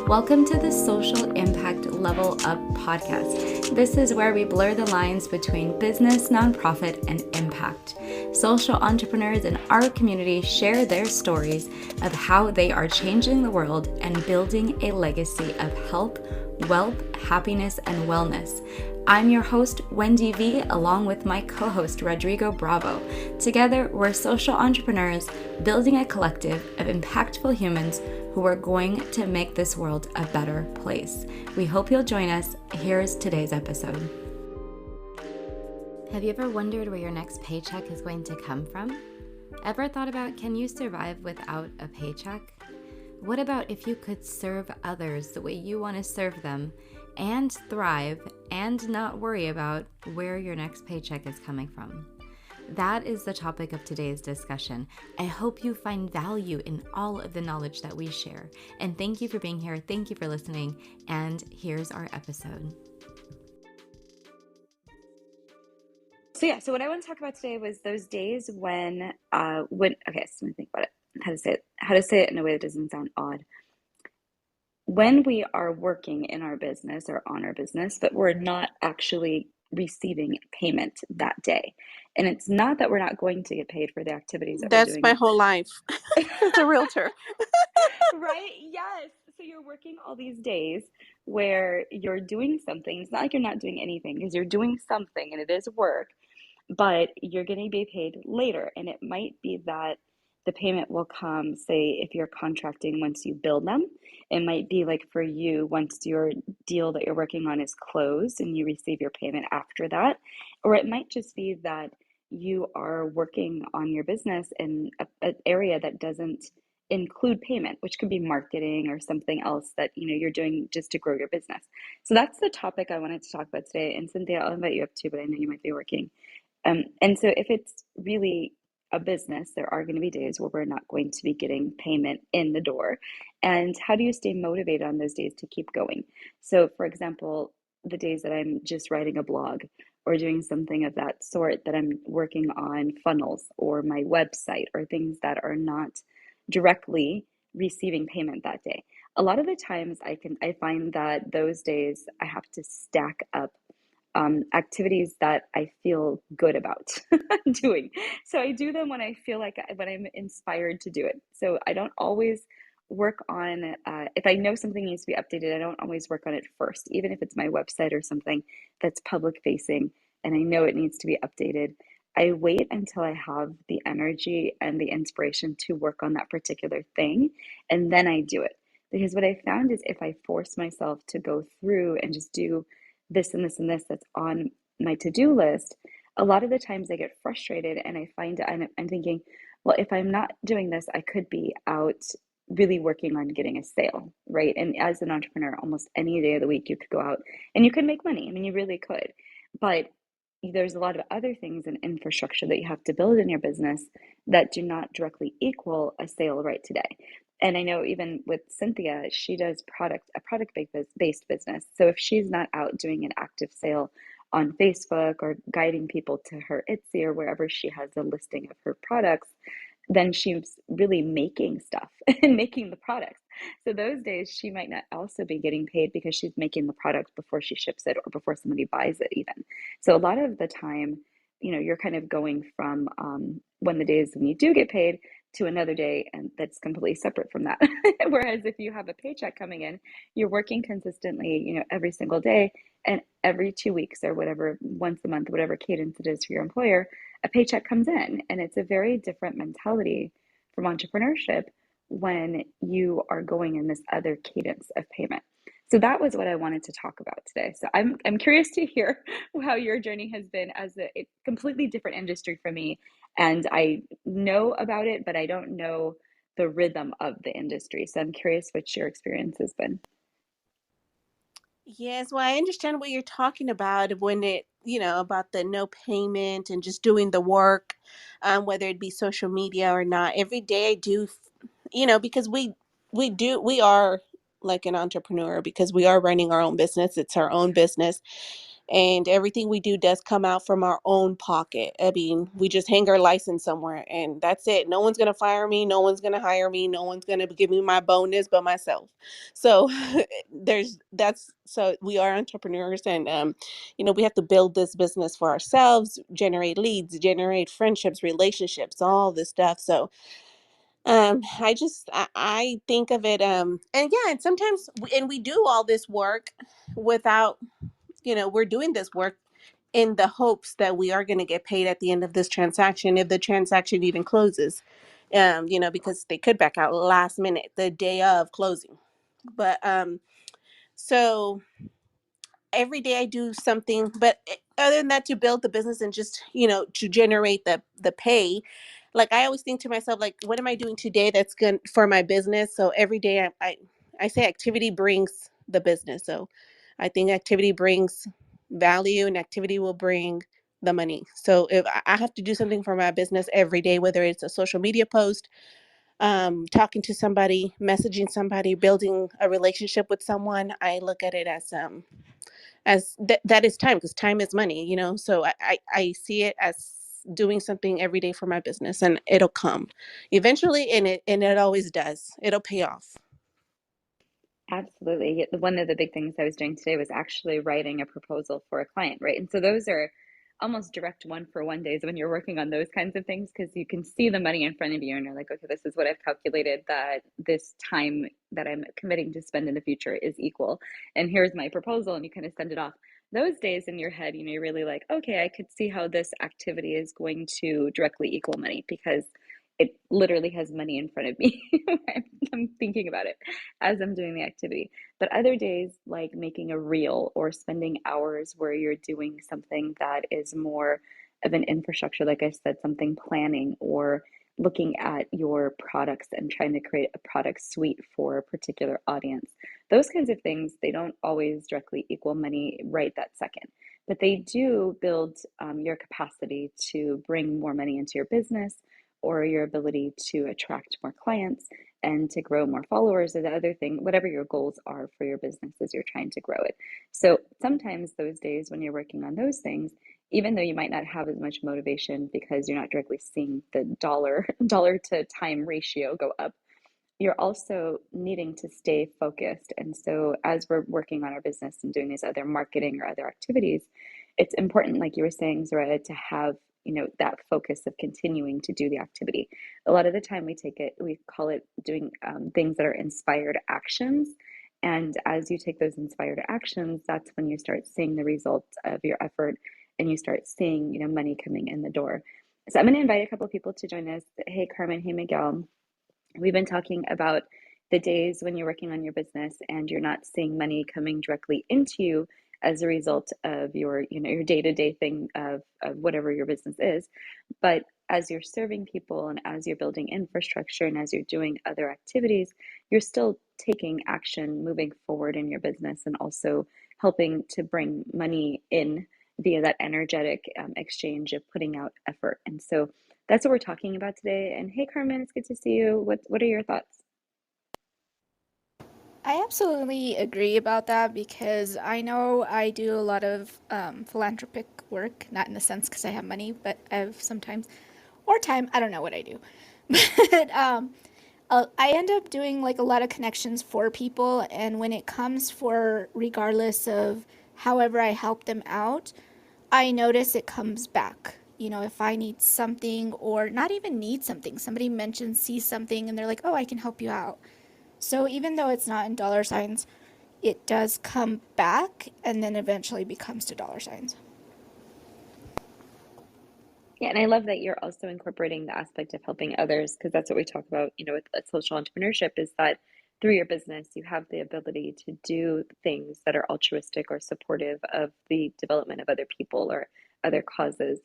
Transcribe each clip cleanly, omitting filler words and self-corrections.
Welcome to the Social Impact Level Up podcast. This is where we blur the lines between business, nonprofit, and impact. Social entrepreneurs in our community share their stories of how they are changing the world and building a legacy of health, wealth, happiness, and wellness. I'm your host, Wendy V, along with my co-host, Rodrigo Bravo. Together, we're social entrepreneurs building a collective of impactful humans who are going to make this world a better place. We hope you'll join us. Here's today's episode. Have you ever wondered where your next paycheck is going to come from? Ever thought about, can you survive without a paycheck? What about if you could serve others the way you want to serve them and thrive and not worry about where your next paycheck is coming from? That is the topic of today's discussion. I hope you find value in all of the knowledge that we share. And thank you for being here. Thank you for listening. And here's our episode. So what I want to talk about today was those days when so let me think about it. How to say it in a way that doesn't sound odd. When we are working in our business or on our business, but we're not actually receiving payment that day. And it's not that we're not going to get paid for the activities that we're doing. That's my whole life as a realtor. Right? Yes. So you're working all these days where you're doing something. It's not like you're not doing anything because you're doing something and it is work, but you're going to be paid later. And it might be that the payment will come, say, if you're contracting once you build them. It might be like for you, once your deal that you're working on is closed and you receive your payment after that. Or it might just be that you are working on your business in an area that doesn't include payment, which could be marketing or something else that you're doing just to grow your business. So that's the topic I wanted to talk about today. And Cynthia, I'll invite you up too, but I know you might be working. And so if it's really a business, there are going to be days where we're not going to be getting payment in the door. And how do you stay motivated on those days to keep going? So for example, the days that I'm just writing a blog or doing something of that sort, that I'm working on funnels or my website or things that are not directly receiving payment that day. A lot of the times I find that those days I have to stack up activities that I feel good about doing. So I do them when I feel like when I'm inspired to do it. So I don't always work on, if I know something needs to be updated, I don't always work on it first, even if it's my website or something that's public facing and I know it needs to be updated. I wait until I have the energy and the inspiration to work on that particular thing, and then I do it. Because what I found is if I force myself to go through and just do this and this and this that's on my to-do list, a lot of the times I get frustrated and I find I'm thinking, well, if I'm not doing this, I could be out really working on getting a sale, right? And as an entrepreneur, almost any day of the week, you could go out and you could make money. I mean, you really could. But there's a lot of other things and infrastructure that you have to build in your business that do not directly equal a sale right today. And I know even with Cynthia, she does a product-based business. So if she's not out doing an active sale on Facebook or guiding people to her Etsy or wherever she has a listing of her products, then she's really making stuff and making the products. So those days she might not also be getting paid because she's making the product before she ships it or before somebody buys it even. So a lot of the time, you're kind of going from when the days when you do get paid to another day, and that's completely separate from that. Whereas if you have a paycheck coming in, you're working consistently, every single day, and every 2 weeks or whatever, once a month, whatever cadence it is for your employer, a paycheck comes in. And it's a very different mentality from entrepreneurship when you are going in this other cadence of payment. So that was what I wanted to talk about today. So I'm curious to hear how your journey has been as a completely different industry for me. And I know about it, but I don't know the rhythm of the industry. So I'm curious what your experience has been. Yes, well, I understand what you're talking about when about the no payment and just doing the work, whether it be social media or not. Every day I do, because we are like an entrepreneur because we are running our own business. It's our own business. and everything we do does come out from our own pocket. I mean, we just hang our license somewhere and that's it. No one's going to fire me, no one's going to hire me, no one's going to give me my bonus but myself. So so we are entrepreneurs, and we have to build this business for ourselves, generate leads, generate friendships, relationships, all this stuff. So I think of it, and yeah, and sometimes and we do all this work without, we're doing this work in the hopes that we are going to get paid at the end of this transaction, if the transaction even closes, because they could back out last minute, the day of closing. But so every day I do something, but other than that, to build the business and just, to generate the pay, like I always think to myself, like, what am I doing today that's good for my business? So every day I say activity brings the business. So I think activity brings value, and activity will bring the money. So if I have to do something for my business every day, whether it's a social media post, talking to somebody, messaging somebody, building a relationship with someone, I look at it as that is time, because time is money, so I see it as doing something every day for my business, and it'll come eventually, and it always does. It'll pay off. Absolutely. One of the big things I was doing today was actually writing a proposal for a client, right? And so those are almost direct one-for-one days when you're working on those kinds of things, because you can see the money in front of you and you're like, okay, this is what I've calculated that this time that I'm committing to spend in the future is equal. And here's my proposal, and you kind of send it off. Those days in your head, you're really like, okay, I could see how this activity is going to directly equal money because it literally has money in front of me. I'm thinking about it as I'm doing the activity. But other days, like making a reel or spending hours where you're doing something that is more of an infrastructure, like I said, something planning or looking at your products and trying to create a product suite for a particular audience. Those kinds of things, they don't always directly equal money right that second, but they do build your capacity to bring more money into your business or your ability to attract more clients and to grow more followers or the other thing, whatever your goals are for your business as you're trying to grow it. So sometimes those days when you're working on those things, even though you might not have as much motivation because you're not directly seeing the dollar to time ratio go up, you're also needing to stay focused. And so, as we're working on our business and doing these other marketing or other activities, it's important, like you were saying, Zoraya, to have that focus of continuing to do the activity. A lot of the time, we call it doing things that are inspired actions. And as you take those inspired actions, that's when you start seeing the results of your effort and you start seeing, money coming in the door. So I'm going to invite a couple of people to join us. Hey, Carmen. Hey, Miguel. We've been talking about the days when you're working on your business and you're not seeing money coming directly into you as a result of your day-to-day thing of whatever your business is. But as you're serving people and as you're building infrastructure and as you're doing other activities, you're still taking action, moving forward in your business, and also helping to bring money in via that energetic exchange of putting out effort. And so that's what we're talking about today. And hey, Carmen, it's good to see you. What are your thoughts? I absolutely agree about that because I know I do a lot of philanthropic work, not in the sense because I have money, but I have sometimes, or time, I don't know what I do. But I end up doing like a lot of connections for people. And when it comes for, regardless of however I help them out, I notice it comes back. If I need something or not even need something, somebody mentions, sees something, and they're like, oh, I can help you out. So even though it's not in dollar signs, it does come back and then eventually becomes to dollar signs. Yeah, and I love that you're also incorporating the aspect of helping others because that's what we talk about, with social entrepreneurship is that through your business, you have the ability to do things that are altruistic or supportive of the development of other people or other causes.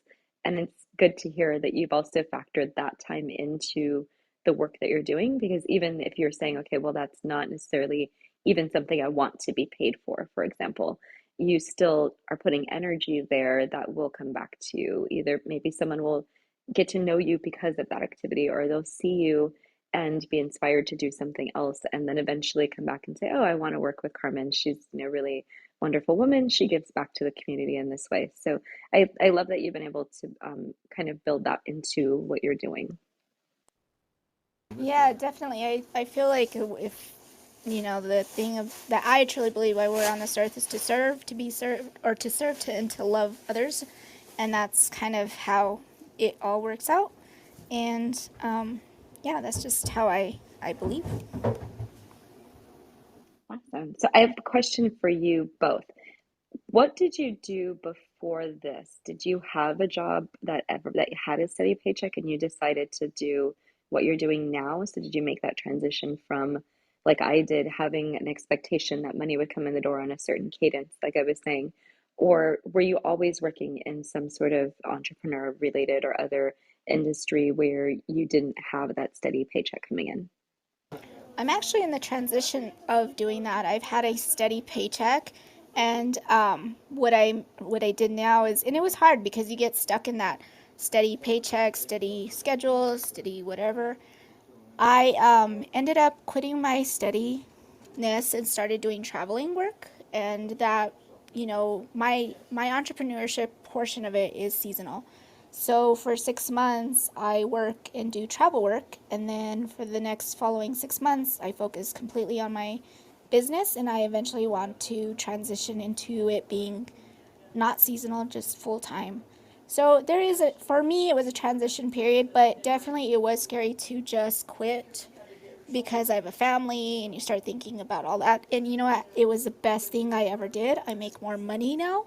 And it's good to hear that you've also factored that time into the work that you're doing because even if you're saying, okay, well, that's not necessarily even something I want to be paid for example, you still are putting energy there that will come back to you. Either maybe someone will get to know you because of that activity, or they'll see you and be inspired to do something else, and then eventually come back and say, "Oh, I want to work with Carmen. She's really wonderful woman, she gives back to the community in this way. So I love that you've been able to kind of build that into what you're doing. Yeah, definitely. I feel like if the thing of that I truly believe why we're on this earth is to serve, to be served, or to serve to and to love others, and that's kind of how it all works out. And yeah, that's just how I believe. Awesome. So I have a question for you both. What did you do before this? Did you have a job that had a steady paycheck and you decided to do what you're doing now? So did you make that transition from, like I did, having an expectation that money would come in the door on a certain cadence, like I was saying, or were you always working in some sort of entrepreneur related or other industry where you didn't have that steady paycheck coming in? I'm actually in the transition of doing that. I've had a steady paycheck, and what I did now is, and it was hard because you get stuck in that steady paycheck, steady schedule, steady whatever. I ended up quitting my steadiness and started doing traveling work, and that my entrepreneurship portion of it is seasonal. So for 6 months, I work and do travel work, and then for the next following 6 months, I focus completely on my business, and I eventually want to transition into it being not seasonal, just full time. So for me, it was a transition period, but definitely it was scary to just quit because I have a family and you start thinking about all that. And you know what? It was the best thing I ever did. I make more money now.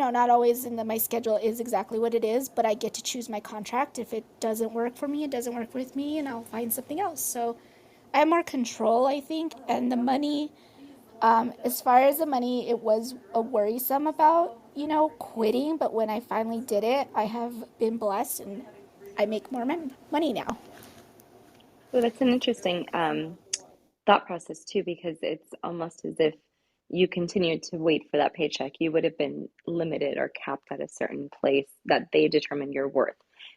Not always my schedule is exactly what it is, but I get to choose my contract. If it doesn't work for me, it doesn't work with me, and I'll find something else. So I have more control, I think. And the money, as far as the money, it was a worrisome about, quitting. But when I finally did it, I have been blessed and I make more money now. So that's an interesting thought process too, because it's almost as if you continued to wait for that paycheck. You would have been limited or capped at a certain place that they determine your worth.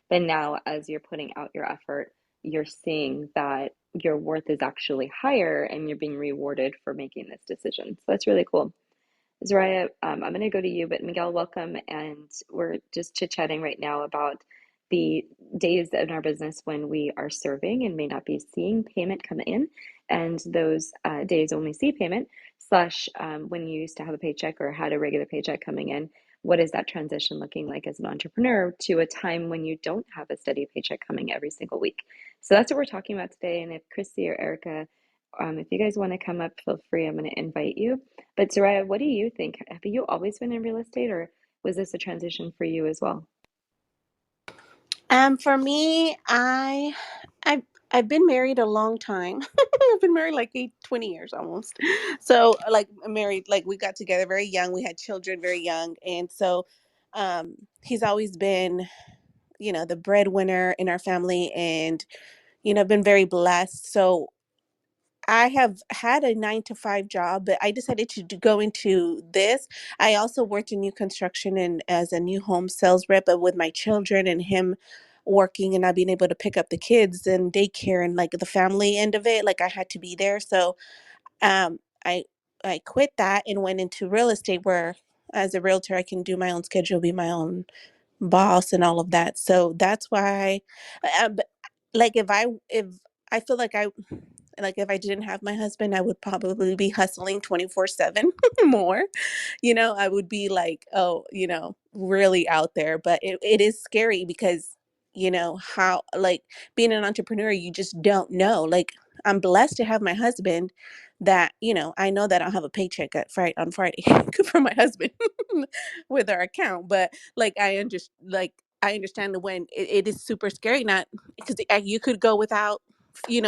But now, as you're putting out your effort, you're seeing that your worth is actually higher and you're being rewarded for making this decision. So that's really cool. Zariah, I'm going to go to you, but Miguel, welcome. And we're just chit-chatting right now about the days in our business when we are serving and may not be seeing payment come in, and those days when we see payment, slash when you used to have a paycheck or had a regular paycheck coming in. What is that transition looking like as an entrepreneur to a time when you don't have a steady paycheck coming every single week? So that's what we're talking about today. And if Chrissy or Erica, if you guys want to come up, feel free. I'm going to invite you. But Soraya, what do you think? Have you always been in real estate, or was this a transition for you as well? For me, I've been married a long time. I've been married like 20 years almost. So like married, like we got together very young. We had children very young. And so he's always been, the breadwinner in our family, and, I've been very blessed. So I have had a 9 to 5 job, but I decided to go into this. I also worked in new construction and as a new home sales rep, but with my children and him working and not being able to pick up the kids and daycare and like the family end of it, like I had to be there. So um, I I quit that and went into real estate, where as a realtor I can do my own schedule, be my own boss and all of that. So that's why, but like if I feel like if I didn't have my husband, I would probably be hustling 24/7 more. I would be like, oh, really out there. But it is scary because, how, like, being an entrepreneur, you just don't know. Like, I'm blessed to have my husband that, I know that I'll have a paycheck on Friday from my husband with our account. But like, I understand when it is super scary, not because you could go without, in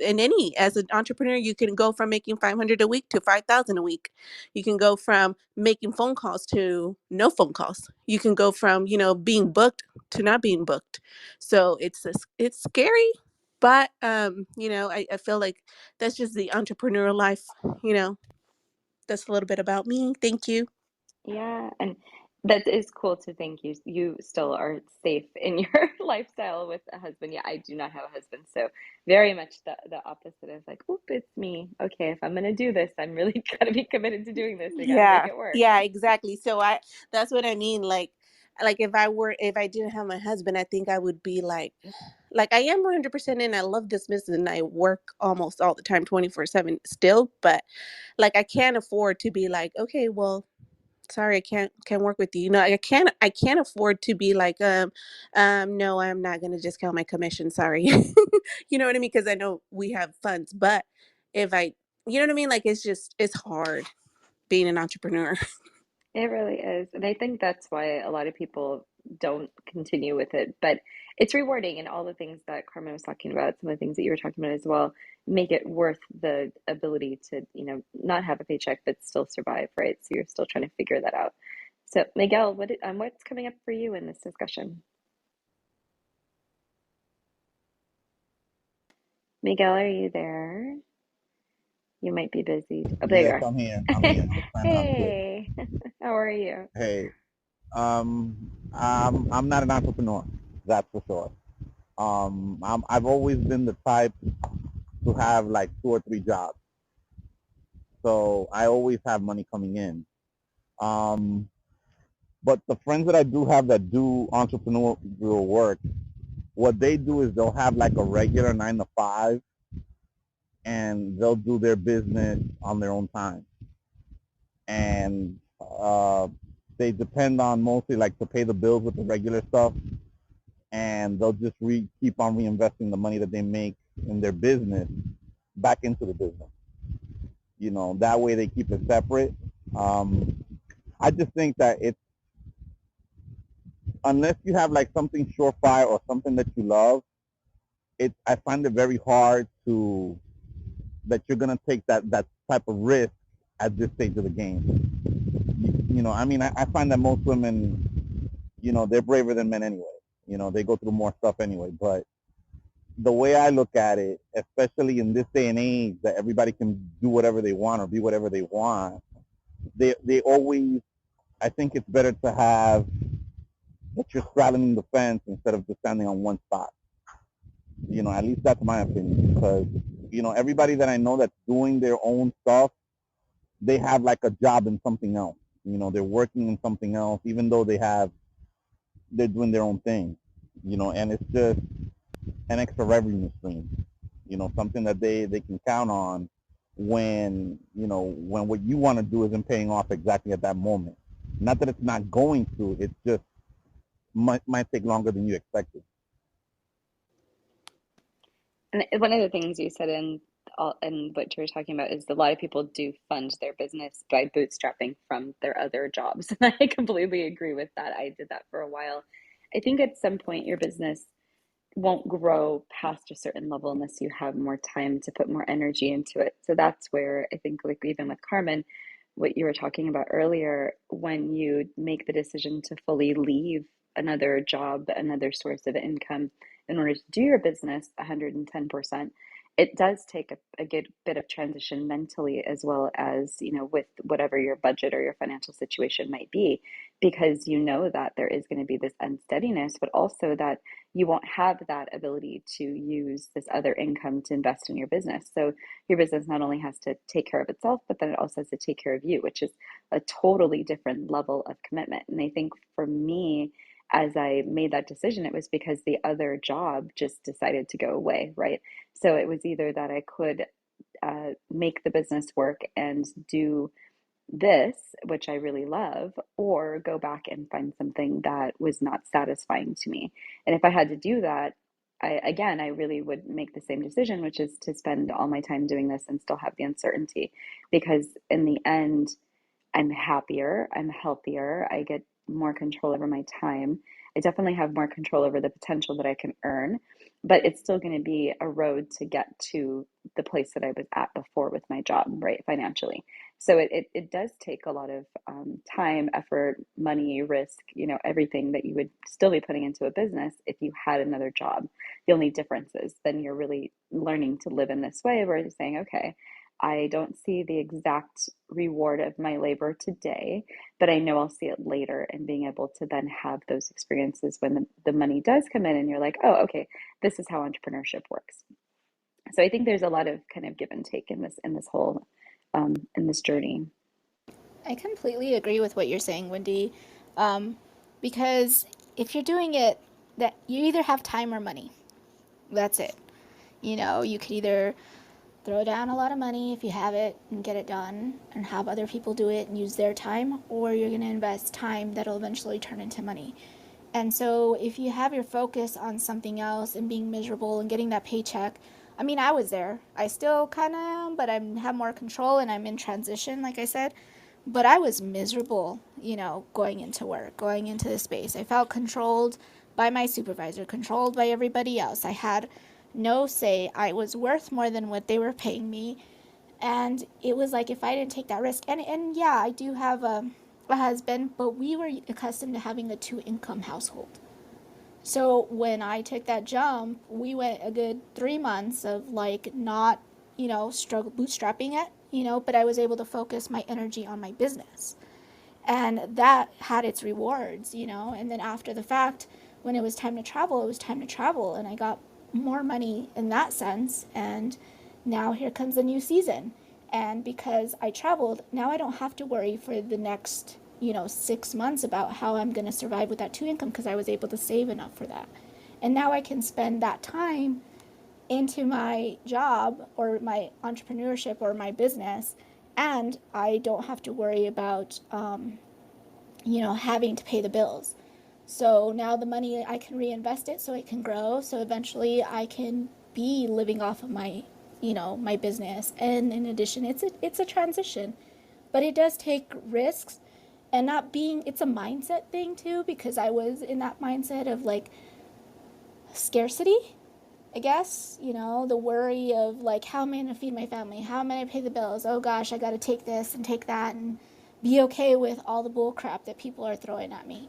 any, as an entrepreneur, you can go from making 500 a week to 5,000 a week. You can go from making phone calls to no phone calls. You can go from, being booked to not being booked. So it's scary, but I feel like that's just the entrepreneurial life. you know that's a little bit about me. Thank you. Yeah, and That is cool to think you still are safe in your lifestyle with a husband. Yeah, I do not have a husband, so very much the opposite of like, oop, it's me. Okay, if I'm gonna do this, I'm really gonna be committed to doing this. I gotta make Yeah, it work. yeah, exactly. So I that's what I mean. Like if I didn't have my husband, I think I would be like I am 100% in. I love this business and I work almost all the time, 24/7 still. But like I can't afford to be like, okay, well, sorry, I can't work with you. You know, I can't afford to be like, no, I'm not gonna discount my commission. Sorry, you know what I mean? Because I know we have funds, but if I, you know what I mean? Like it's hard being an entrepreneur. It really is. And I think that's why a lot of people don't continue with it. But it's rewarding, and all the things that Carmen was talking about, some of the things that you were talking about as well, make it worth the ability to, not have a paycheck but still survive, right? So you're still trying to figure that out. So Miguel, what's coming up for you in this discussion? Miguel, are you there? You might be busy. Oh, there you Yes, are. I'm here. I'm here. I'm trying to unquit. Hey, how are you? Hey, I'm not an entrepreneur. That's for sure. I've always been the type to have like two or three jobs, so I always have money coming in. Um, but the friends that I do have that do entrepreneurial work, what they do is they'll have like a regular 9 to 5, and they'll do their business on their own time, and they depend on mostly like to pay the bills with the regular stuff, and they'll just keep on reinvesting the money that they make in their business back into the business. That way they keep it separate. Um, I just think that it's, unless you have like something surefire or something that you love, I find it very hard to that you're gonna take that type of risk at this stage of the game. I mean, I find that most women, they're braver than men anyway. They go through more stuff anyway. But the way I look at it, especially in this day and age that everybody can do whatever they want or be whatever they want, they always, I think it's better to have that you're straddling the fence instead of just standing on one spot. At least that's my opinion, because everybody that I know that's doing their own stuff, they have like a job in something else. They're working in something else, even though they're doing their own thing. And it's just an extra revenue stream. Something that they can count on when what you want to do isn't paying off exactly at that moment. Not that it's not going to, it's just might take longer than you expected. And one of the things you said and what you were talking about is a lot of people do fund their business by bootstrapping from their other jobs. And I completely agree with that. I did that for a while. I think at some point your business won't grow past a certain level unless you have more time to put more energy into it. So that's where I think, like even with Carmen, what you were talking about earlier, when you make the decision to fully leave another job, another source of income in order to do your business 110%, it does take a good bit of transition mentally as well as, with whatever your budget or your financial situation might be, because you know that there is going to be this unsteadiness, but also that you won't have that ability to use this other income to invest in your business. So your business not only has to take care of itself, but then it also has to take care of you, which is a totally different level of commitment. And I think for me, as I made that decision, it was because the other job just decided to go away, right? So it was either that I could make the business work and do this, which I really love, or go back and find something that was not satisfying to me. And if I had to do that, I really would make the same decision, which is to spend all my time doing this and still have the uncertainty. Because in the end, I'm happier, I'm healthier, I get more control over my time. I definitely have more control over the potential that I can earn, but it's still going to be a road to get to the place that I was at before with my job, right, financially. So it does take a lot of time, effort, money, risk, everything that you would still be putting into a business if you had another job. The only difference is then you're really learning to live in this way where you're saying, okay, I don't see the exact reward of my labor today, but I know I'll see it later, and being able to then have those experiences when the money does come in and you're like, oh, okay, this is how entrepreneurship works. So I think there's a lot of kind of give and take in this whole in this journey. I completely agree with what you're saying, Wendy, um, because if you're doing it, that you either have time or money. That's it. You know, you could either throw down a lot of money if you have it and get it done and have other people do it and use their time, or you're going to invest time that'll eventually turn into money. And so if you have your focus on something else and being miserable and getting that paycheck, I mean, I was there. I still kind of am, but I have more control and I'm in transition, like I said. But I was miserable, you know, going into work, going into the space. I felt controlled by my supervisor, controlled by everybody else. I had no say. I was worth more than what they were paying me. And it was like if I didn't take that risk, and yeah, I do have a husband, but we were accustomed to having a two income household. So when I took that jump, we went a good 3 months of like not, you know, struggle bootstrapping it, you know, but I was able to focus my energy on my business. And that had its rewards, you know. And then after the fact, when it was time to travel, it was time to travel. And I got more money in that sense. And now here comes a new season. And because I traveled, now I don't have to worry for the next, you know, 6 months about how I'm going to survive with that two income because I was able to save enough for that. And now I can spend that time into my job or my entrepreneurship or my business, and I don't have to worry about you know, having to pay the bills. So now the money I can reinvest it so it can grow. So eventually I can be living off of my, you know, my business. And in addition, it's a transition, but it does take risks, and not being, it's a mindset thing too, because I was in that mindset of like scarcity, I guess, you know, the worry of like, how am I going to feed my family? How am I going to pay the bills? Oh gosh, I got to take this and take that and be okay with all the bull crap that people are throwing at me.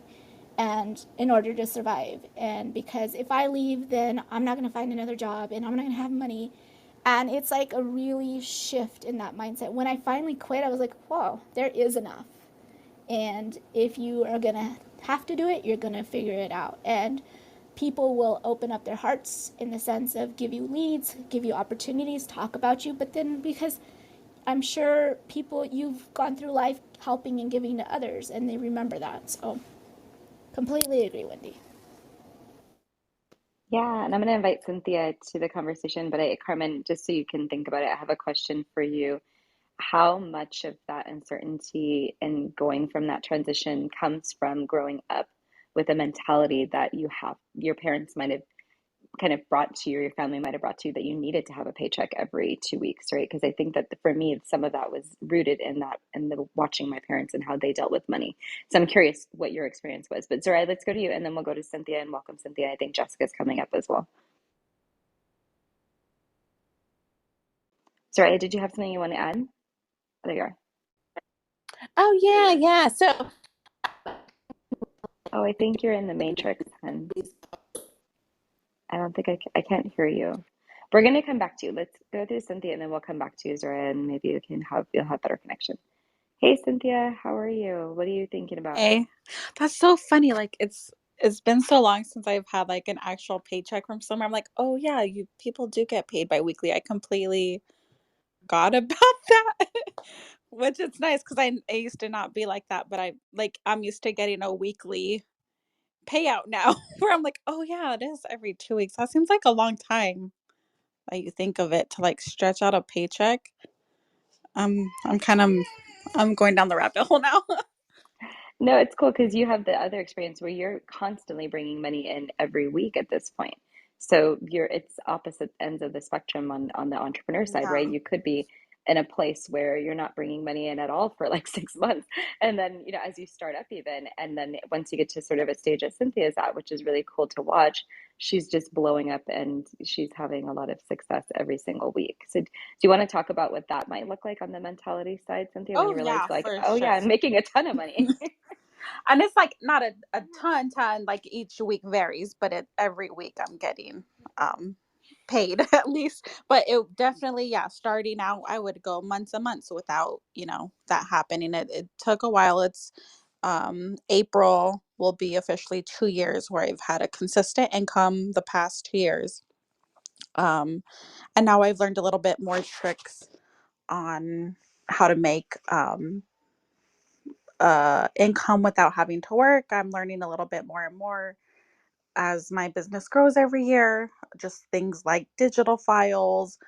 And in order to survive. And because if I leave, then I'm not going to find another job and I'm not going to have money. And it's like a really shift in that mindset. When I finally quit, I was like, whoa, there is enough. And if you are going to have to do it, you're going to figure it out. And people will open up their hearts in the sense of give you leads, give you opportunities, talk about you. But then because I'm sure people, you've gone through life helping and giving to others, and they remember that. So completely agree, Wendy. Yeah, and I'm going to invite Cynthia to the conversation, but Carmen, just so you can think about it, I have a question for you. How much of that uncertainty and going from that transition comes from growing up with a mentality that you have, your parents might have kind of brought to you, or your family might have brought to you, that you needed to have a paycheck every 2 weeks, right? Because I think that for me, some of that was rooted in that, in the watching my parents and how they dealt with money. So I'm curious what your experience was. But Zorai, let's go to you, and then we'll go to Cynthia, and welcome Cynthia. I think Jessica's coming up as well. Zorai, did you have something you want to add? Oh, there you are. Oh yeah, yeah. So Oh, I think you're in the matrix, and I don't think I can't hear you. We're going to come back to you. Let's go through Cynthia, and then we'll come back to you, Zorai, and maybe you'll have better connection. Hey, Cynthia, how are you? What are you thinking about? Hey, that's so funny. Like it's been so long since I've had like an actual paycheck from somewhere. I'm like, oh yeah, you people do get paid bi-weekly. I completely forgot about that. Which is nice because I used to not be like that, but I'm used to getting a weekly payout now where I'm like, oh yeah, it is every 2 weeks. That seems like a long time that you think of it to like stretch out a paycheck. I'm kind of I'm going down the rabbit hole now. No, it's cool because you have the other experience where you're constantly bringing money in every week at this point. So it's opposite ends of the spectrum on the entrepreneur side, Yeah. right? You could be in a place where you're not bringing money in at all for like 6 months. And then, as you start up even, and then once you get to sort of a stage that Cynthia's at, which is really cool to watch, she's just blowing up and she's having a lot of success every single week. So do you want to talk about what that might look like on the mentality side, Cynthia, when Oh you realize yeah, like, for oh yeah, sure. I'm making a ton of money? And it's like not a ton, like each week varies, but every week I'm getting um paid at least. But it definitely, yeah, starting out, I would go months and months without, that happening. It took a while. It's April will be officially 2 years where I've had a consistent income the past 2 years. Um, and now I've learned a little bit more tricks on how to make income without having to work. I'm learning a little bit more and more as my business grows every year. Just things like digital files.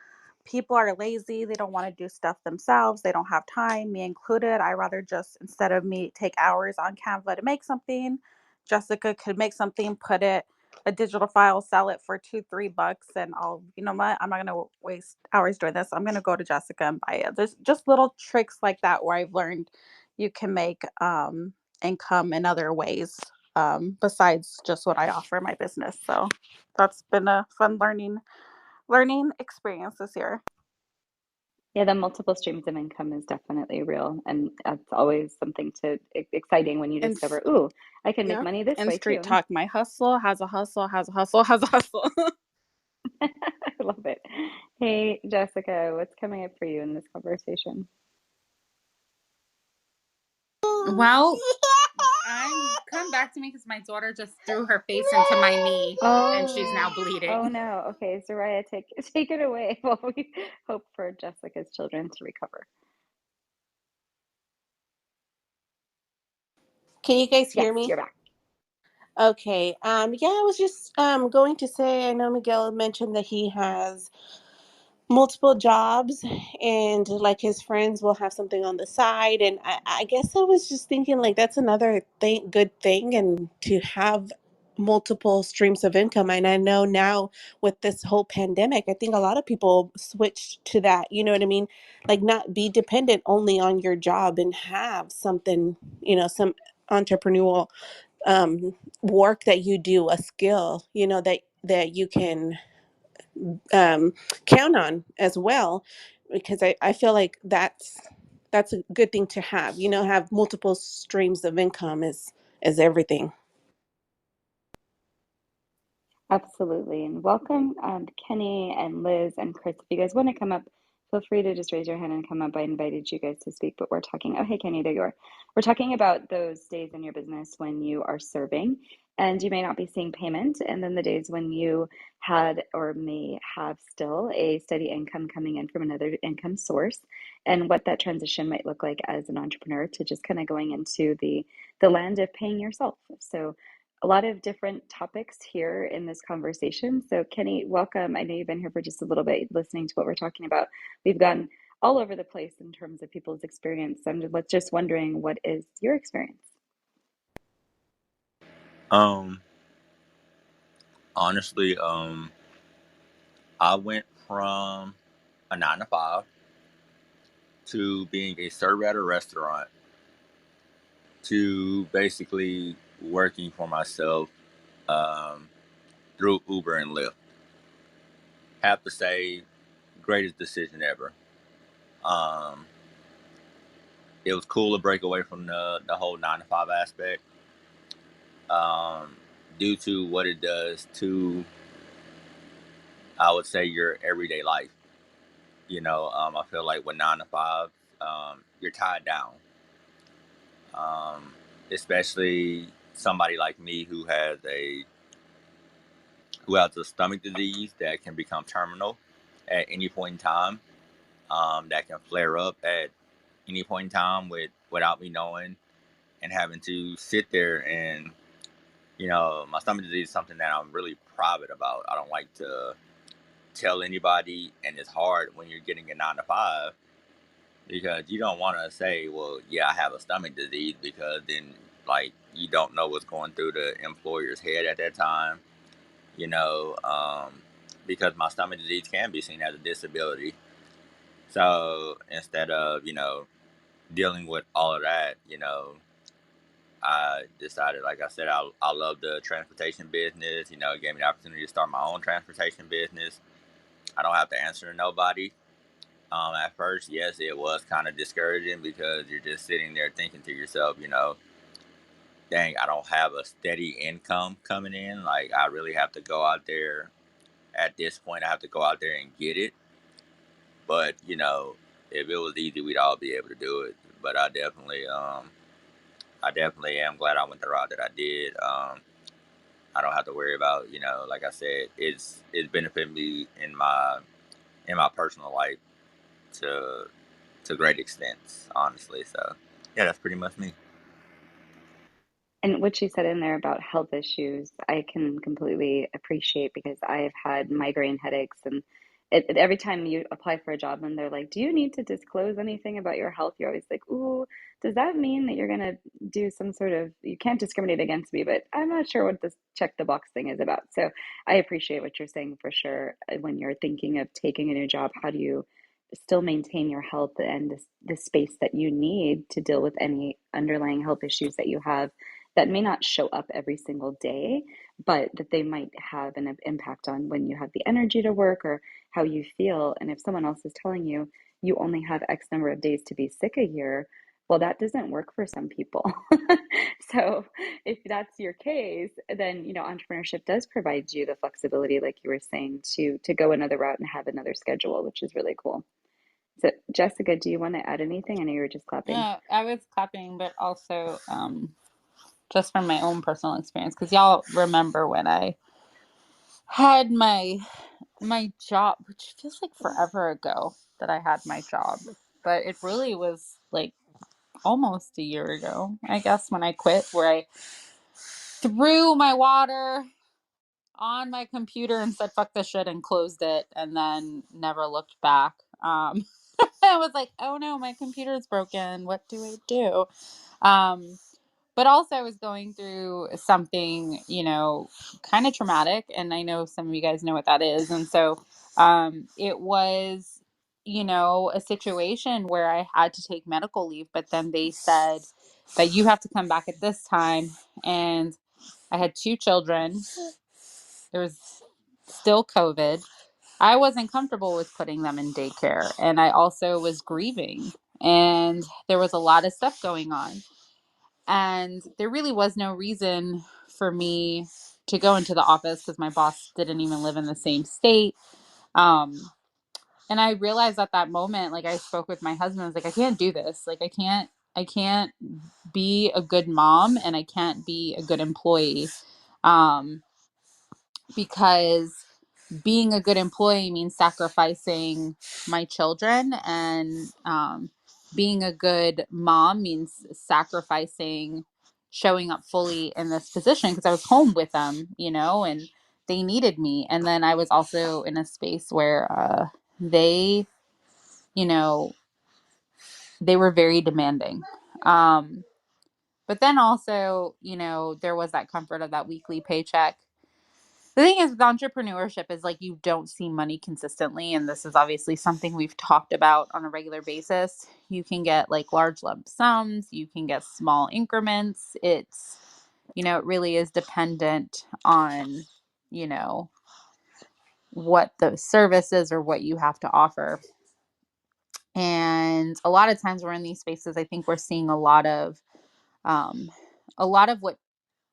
People are lazy. They don't want to do stuff themselves. They don't have time, me included. I rather just, instead of me take hours on Canva to make something, Jessica could make something, put it a digital file, sell it for $2-3, and I'll, you know what, I'm not gonna waste hours doing this. I'm gonna go to Jessica and buy it. There's just little tricks like that where I've learned you can make income in other ways, besides just what I offer in my business. So that's been a fun learning experience this year. Yeah, the multiple streams of income is definitely real, and that's always something to exciting when you And discover, ooh, I can make yeah, money this and way street too. talk. My hustle has a hustle, has a hustle, has a hustle. I love it. Hey, Jessica, what's coming up for you in this conversation? Well, I'm come back to me because my daughter just threw her face into my knee and she's now Oh, oh bleeding. no. Okay, Soraya, take it away while we hope for Jessica's children to recover. Can you guys Yes, hear me? you're back. Okay. Yeah, I was just going to say, I know Miguel mentioned that he has multiple jobs and like his friends will have something on the side, and I guess I was just thinking like that's another good thing, and to have multiple streams of income. And I know now with this whole pandemic, I think a lot of people switched to that, you know what I mean, like not be dependent only on your job and have something, some entrepreneurial work that you do, a skill, that you can count on as well, because I feel like that's a good thing to have, have multiple streams of income is everything. Absolutely. And welcome, Kenny and Liz and Chris. If you guys want to come up, feel free to just raise your hand and come up. I invited you guys to speak, but we're talking. Oh, hey, Kenny, there you are. We're talking about those days in your business when you are serving and you may not be seeing payment, and then the days when you had or may have still a steady income coming in from another income source, and what that transition might look like as an entrepreneur to just kind of going into the land of paying yourself. So a lot of different topics here in this conversation. So, Kenny, welcome. I know you've been here for just a little bit listening to what we're talking about. We've gone all over the place in terms of people's experience. I'm just wondering, what is your experience? Um, Honestly, I went from a 9 to 5 to being a server at a restaurant to basically working for myself um, through Uber and Lyft. Have to say, greatest decision ever. Um, it was cool to break away from the whole 9 to 5 aspect, um, due to what it does to, I would say, your everyday life. I feel like with 9 to 5, you're tied down. Um, Especially somebody like me who has a stomach disease that can become terminal at any point in time. That can flare up at any point in time without me knowing, and having to sit there and, my stomach disease is something that I'm really private about. I don't like to tell anybody, and it's hard when you're getting a 9 to 5 because you don't want to say, well, yeah, I have a stomach disease, because then, like, you don't know what's going through the employer's head at that time, you know, because my stomach disease can be seen as a disability. So instead of, dealing with all of that, I decided, like I said, I love the transportation business. It gave me the opportunity to start my own transportation business. I don't have to answer to nobody. At first, yes, it was kind of discouraging because you're just sitting there thinking to yourself, dang, I don't have a steady income coming in. Like, I really have to go out there at this point I have to go out there and get it. But if it was easy, we'd all be able to do it. But I definitely am glad I went the route that I did. I don't have to worry about, like I said, it's benefited me in my personal life to great extents, honestly. So yeah, that's pretty much me. And what you said in there about health issues, I can completely appreciate because I've had migraine headaches, and every time you apply for a job and they're like, "Do you need to disclose anything about your health?" You're always like, "Ooh, does that mean that you're gonna do some sort of, you can't discriminate against me?" But I'm not sure what this check the box thing is about. So I appreciate what you're saying for sure. When you're thinking of taking a new job, how do you still maintain your health and the space that you need to deal with any underlying health issues that you have that may not show up every single day, but that they might have an impact on when you have the energy to work or how you feel. And if someone else is telling you you only have X number of days to be sick a year, well, that doesn't work for some people. So if that's your case, then entrepreneurship does provide you the flexibility, like you were saying, to go another route and have another schedule, which is really cool. So Jessica, do you want to add anything? I know you were just clapping. No, I was clapping, but also just from my own personal experience, because y'all remember when I had my job, which feels like forever ago that I had my job, but it really was like almost a year ago, I guess, when I quit, where I threw my water on my computer and said fuck this shit and closed it and then never looked back. I was like, oh no, my computer's broken, what do I do? But also I was going through something, kind of traumatic, and I know some of you guys know what that is. And so it was, a situation where I had to take medical leave, but then they said that you have to come back at this time. And I had 2 children. There was still COVID. I wasn't comfortable with putting them in daycare, and I also was grieving, and there was a lot of stuff going on. And there really was no reason for me to go into the office because my boss didn't even live in the same state. Um, and I realized at that moment, like, I spoke with my husband, I was like, I can't do this. Like, I can't be a good mom, and I can't be a good employee. Because being a good employee means sacrificing my children, and being a good mom means sacrificing showing up fully in this position, because I was home with them, and they needed me. And then I was also in a space where they, you know, they were very demanding. But then also, there was that comfort of that weekly paycheck. The thing is with entrepreneurship is, like, you don't see money consistently. And this is obviously something we've talked about on a regular basis. You can get like large lump sums, you can get small increments. It's, it really is dependent on, what the service is or what you have to offer. And a lot of times we're in these spaces, I think we're seeing um, a lot of what,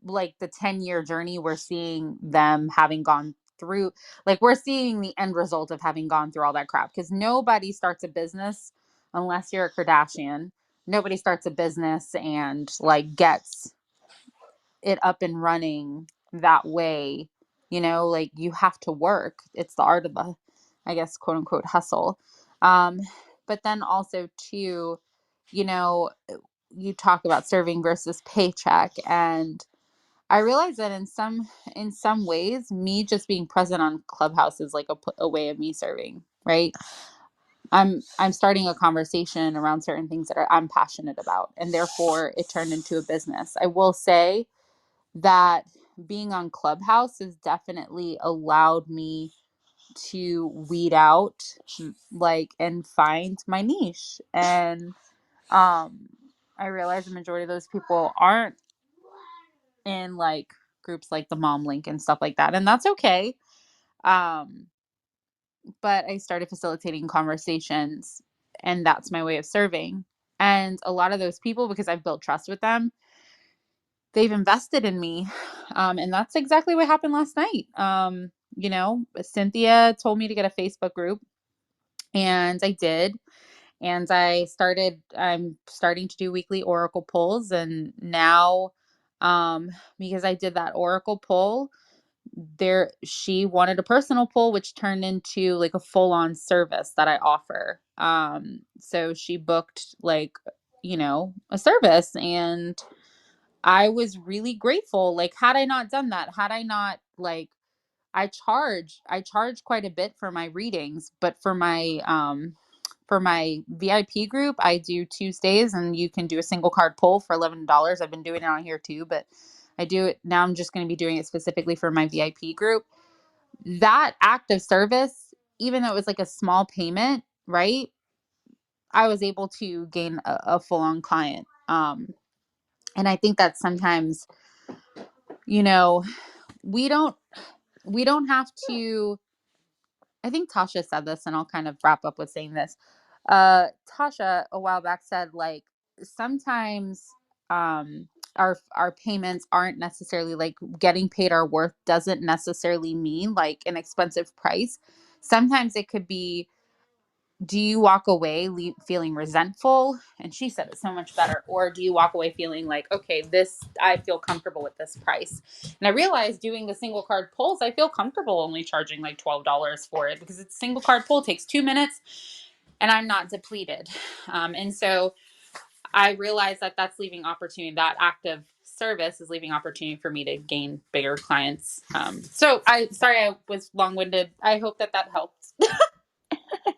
like, the 10-year journey, we're seeing them having gone through, like, we're seeing the end result of having gone through all that crap, because nobody starts a business unless you're a Kardashian. Nobody starts a business and, like, gets it up and running that way. Like, you have to work. It's the art of the, I guess, quote unquote, hustle. um but then also too, you know you talk about serving versus paycheck, and I realize that in some ways, me just being present on Clubhouse is like a way of me serving, right? I'm starting a conversation around certain things that I'm passionate about, and therefore it turned into a business. I will say that being on Clubhouse has definitely allowed me to weed out, like, and find my niche. And I realize the majority of those people aren't in, like, groups like the Mom Link and stuff like that, and that's okay. um but I started facilitating conversations, and that's my way of serving. And a lot of those people, because I've built trust with them, they've invested in me. And that's exactly what happened last night. Cynthia told me to get a Facebook group, and I did. And I'm starting to do weekly Oracle pulls. And now, because I did that Oracle pull, she wanted a personal pull, which turned into like a full-on service that I offer. So she booked like, a service, and I was really grateful. Like, had I not done that, had I not like I charge quite a bit for my readings, but for my VIP group, I do Tuesdays, and you can do a single card pull for $11. I've been doing it on here too, but I do it now. I'm just going to be doing it specifically for my VIP group. That act of service, even though it was like a small payment, right? I was able to gain a full-on client. And I think that sometimes, you know, we don't we don't have to. I think Tasha said this, and I'll kind of wrap up with saying this. Tasha a while back said, like, sometimes our payments aren't necessarily like getting paid our worth doesn't necessarily mean like an expensive price. Sometimes it could be, do you walk away feeling resentful? And she said it so much better. Or do you walk away feeling like, okay, I feel comfortable with this price? And I realized doing the single card pulls, I feel comfortable only charging like $12 for it, because it's single card pull, takes 2 minutes, and I'm not depleted. And so I realized that that's leaving opportunity. That act of service is leaving opportunity for me to gain bigger clients. Sorry I was long-winded. I hope that helped.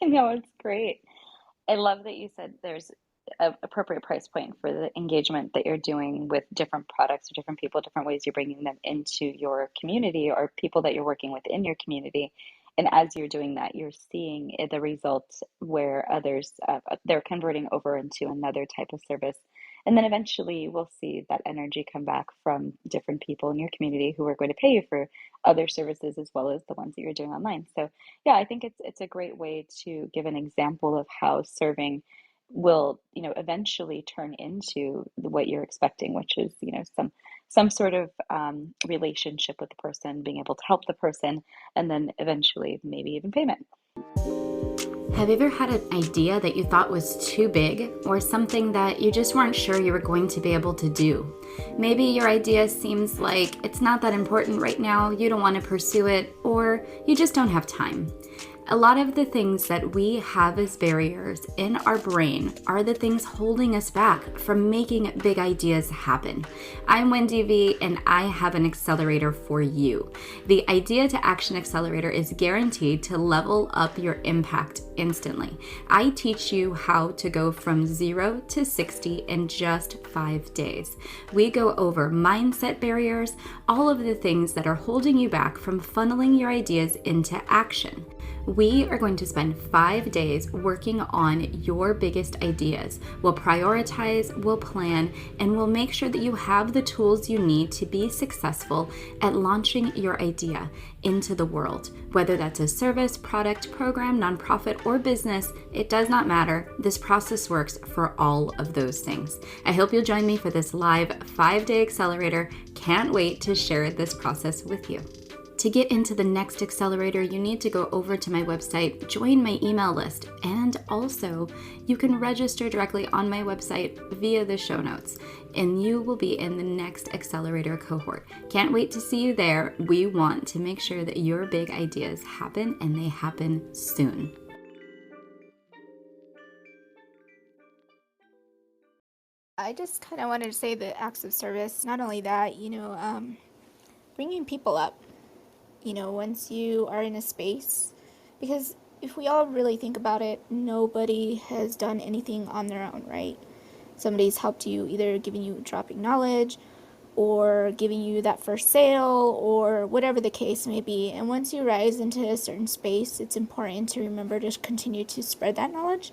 No, it's great. I love that you said there's an appropriate price point for the engagement that you're doing with different products or different people, different ways you're bringing them into your community or people that you're working with in your community. And as you're doing that, you're seeing the results where others, they're converting over into another type of service. And then eventually we'll see that energy come back from different people in your community who are going to pay you for other services as well as the ones that you're doing online. So yeah, I think it's a great way to give an example of how serving will, eventually turn into what you're expecting, which is, some sort of relationship with the person, being able to help the person, and then eventually maybe even payment. Have you ever had an idea that you thought was too big, or something that you just weren't sure you were going to be able to do? Maybe your idea seems like it's not that important right now, you don't want to pursue it, or you just don't have time. A lot of the things that we have as barriers in our brain are the things holding us back from making big ideas happen. I'm Wendy V, and I have an accelerator for you. The Idea to Action Accelerator is guaranteed to level up your impact instantly. I teach you how to go from 0 to 60 in just 5 days. We go over mindset barriers, all of the things that are holding you back from funneling your ideas into action. We are going to spend 5 days working on your biggest ideas. We'll prioritize, we'll plan, and we'll make sure that you have the tools you need to be successful at launching your idea into the world. Whether that's a service, product, program, nonprofit, or business, it does not matter. This process works for all of those things. I hope you'll join me for this live 5-day accelerator. Can't wait to share this process with you. To get into the next accelerator, you need to go over to my website, join my email list, and also you can register directly on my website via the show notes, and you will be in the next accelerator cohort. Can't wait to see you there. We want to make sure that your big ideas happen, and they happen soon. I just kind of wanted to say the acts of service. Not only that, bringing people up. Once you are in a space, because if we all really think about it, nobody has done anything on their own, right? Somebody's helped you, either giving you dropping knowledge or giving you that first sale or whatever the case may be. And once you rise into a certain space, it's important to remember to continue to spread that knowledge.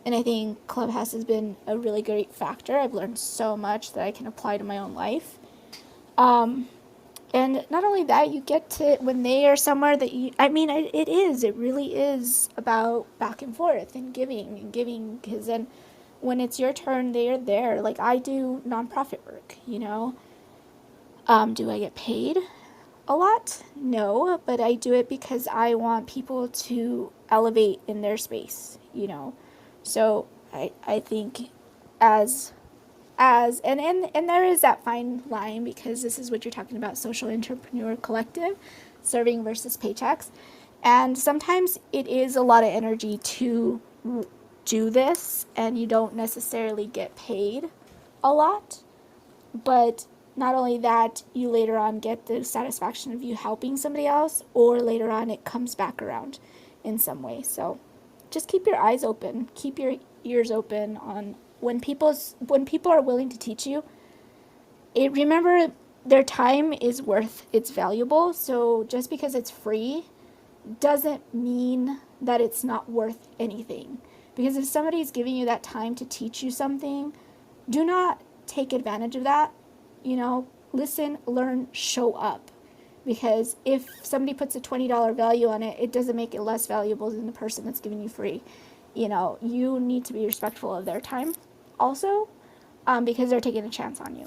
And I think Clubhouse has been a really great factor. I've learned so much that I can apply to my own life. And not only that, you get to, when they are somewhere that it really is about back and forth and giving, because then when it's your turn, they are there. Like, I do nonprofit work, Do I get paid? a lot? No, but I do it because I want people to elevate in their space, you know. So I think as and there is that fine line because this is what you're talking about, social entrepreneur collective, serving versus paychecks. And sometimes it is a lot of energy to do this and you don't necessarily get paid a lot. But not only that, you later on get the satisfaction of you helping somebody else, or later on it comes back around in some way. So just keep your eyes open, keep your ears open on when people are willing to teach you. Remember, their time is worth, it's valuable. So just because it's free doesn't mean that it's not worth anything. Because if somebody's giving you that time to teach you something, do not take advantage of that. Listen, learn, show up. Because if somebody puts a $20 value on it, it doesn't make it less valuable than the person that's giving you free. You need to be respectful of their time also, because they're taking a chance on you.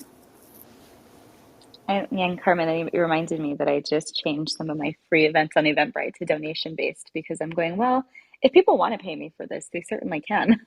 And Carmen, it reminded me that I just changed some of my free events on Eventbrite to donation based because I'm going, well, if people want to pay me for this, they certainly can.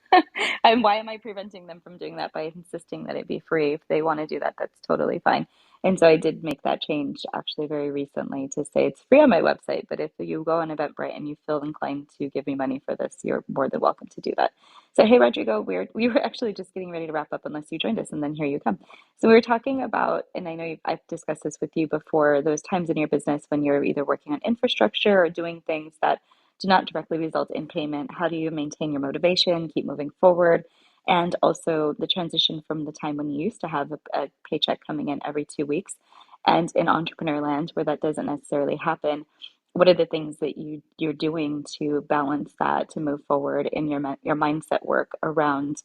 And why am I preventing them from doing that by insisting that it be free? If they want to do that, that's totally fine. And so I did make that change actually very recently to say it's free on my website, but if you go on Eventbrite and you feel inclined to give me money for this, you're more than welcome to do that. So, hey, Rodrigo, we were actually just getting ready to wrap up unless you joined us, and then here you come. So we were talking about, and I know I've discussed this with you before, those times in your business when you're either working on infrastructure or doing things that do not directly result in payment. How do you maintain your motivation, keep moving forward? And also the transition from the time when you used to have a paycheck coming in every 2 weeks and in entrepreneur land where that doesn't necessarily happen. What are the things that you're doing to balance that, to move forward in your mindset work around